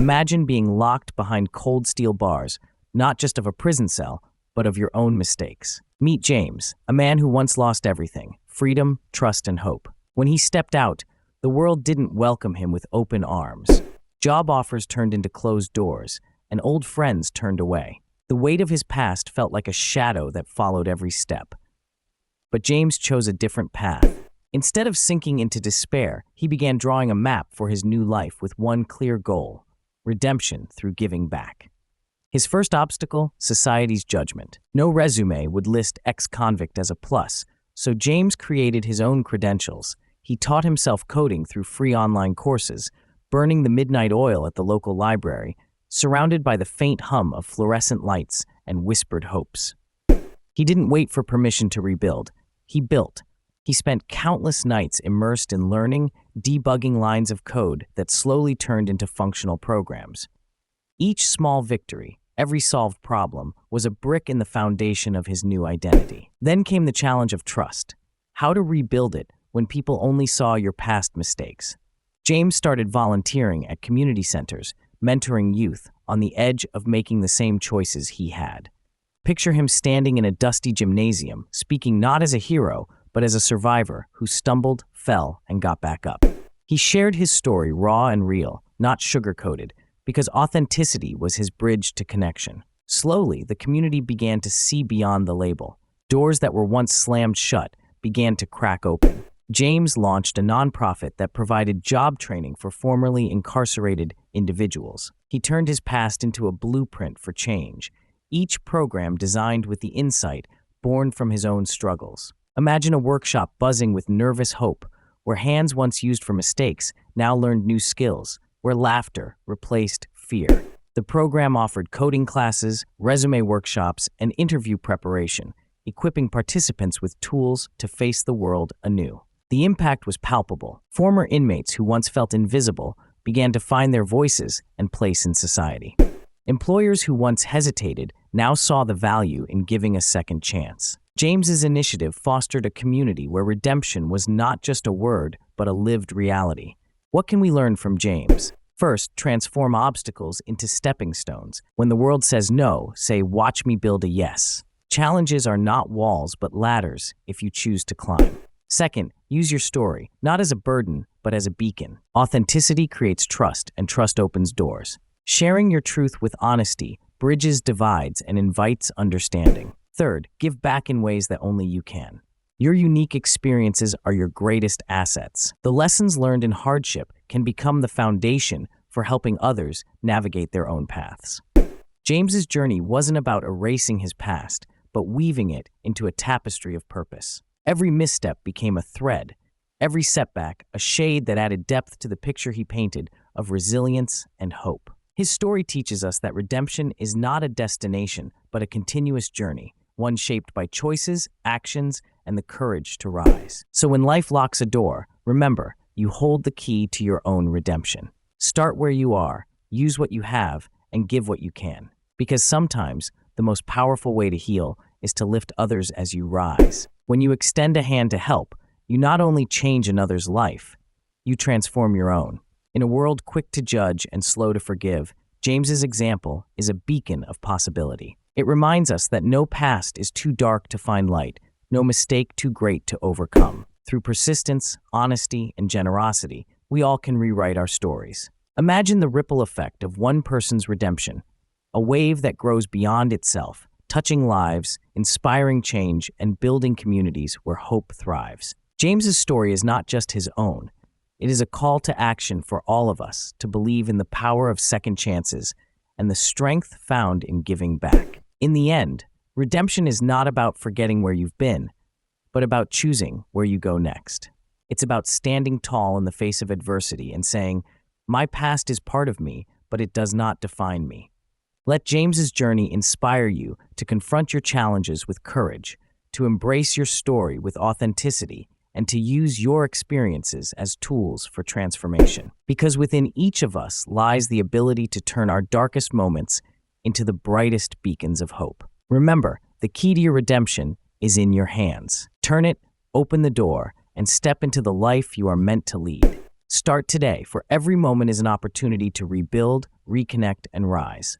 Imagine being locked behind cold steel bars, not just of a prison cell, but of your own mistakes. Meet James, a man who once lost everything: freedom, trust, and hope. When he stepped out, the world didn't welcome him with open arms. Job offers turned into closed doors, and old friends turned away. The weight of his past felt like a shadow that followed every step. But James chose a different path. Instead of sinking into despair, he began drawing a map for his new life with one clear goal: redemption through giving back. His first obstacle: society's judgment. No resume would list ex-convict as a plus, so James created his own credentials. He taught himself coding through free online courses, burning the midnight oil at the local library, surrounded by the faint hum of fluorescent lights and whispered hopes. He didn't wait for permission to rebuild. He built. He spent countless nights immersed in learning, debugging lines of code that slowly turned into functional programs. Each small victory, every solved problem, was a brick in the foundation of his new identity. Then came the challenge of trust. How to rebuild it when people only saw your past mistakes. James started volunteering at community centers, mentoring youth on the edge of making the same choices he had. Picture him standing in a dusty gymnasium, speaking not as a hero, but as a survivor who stumbled, fell, and got back up. He shared his story raw and real, not sugar-coated, because authenticity was his bridge to connection. Slowly, the community began to see beyond the label. Doors that were once slammed shut began to crack open. James launched a nonprofit that provided job training for formerly incarcerated individuals. He turned his past into a blueprint for change, each program designed with the insight born from his own struggles. Imagine a workshop buzzing with nervous hope, where hands once used for mistakes now learned new skills, where laughter replaced fear. The program offered coding classes, resume workshops, and interview preparation, equipping participants with tools to face the world anew. The impact was palpable. Former inmates who once felt invisible began to find their voices and place in society. Employers who once hesitated now saw the value in giving a second chance. James's initiative fostered a community where redemption was not just a word, but a lived reality. What can we learn from James? First, transform obstacles into stepping stones. When the world says no, say, "Watch me build a yes." Challenges are not walls, but ladders if you choose to climb. Second, use your story, not as a burden, but as a beacon. Authenticity creates trust, and trust opens doors. Sharing your truth with honesty bridges divides and invites understanding. Third, give back in ways that only you can. Your unique experiences are your greatest assets. The lessons learned in hardship can become the foundation for helping others navigate their own paths. James's journey wasn't about erasing his past, but weaving it into a tapestry of purpose. Every misstep became a thread, every setback a shade that added depth to the picture he painted of resilience and hope. His story teaches us that redemption is not a destination, but a continuous journey, one shaped by choices, actions, and the courage to rise. So when life locks a door, remember, you hold the key to your own redemption. Start where you are, use what you have, and give what you can. Because sometimes the most powerful way to heal is to lift others as you rise. When you extend a hand to help, you not only change another's life, you transform your own. In a world quick to judge and slow to forgive, James's example is a beacon of possibility. It reminds us that no past is too dark to find light, no mistake too great to overcome. Through persistence, honesty, and generosity, we all can rewrite our stories. Imagine the ripple effect of one person's redemption, a wave that grows beyond itself, touching lives, inspiring change, and building communities where hope thrives. James's story is not just his own. It is a call to action for all of us to believe in the power of second chances and the strength found in giving back. In the end, redemption is not about forgetting where you've been, but about choosing where you go next. It's about standing tall in the face of adversity and saying, "My past is part of me, but it does not define me." Let James's journey inspire you to confront your challenges with courage, to embrace your story with authenticity, and to use your experiences as tools for transformation. Because within each of us lies the ability to turn our darkest moments into the brightest beacons of hope. Remember, the key to your redemption is in your hands. Turn it, open the door, and step into the life you are meant to lead. Start today, for every moment is an opportunity to rebuild, reconnect, and rise.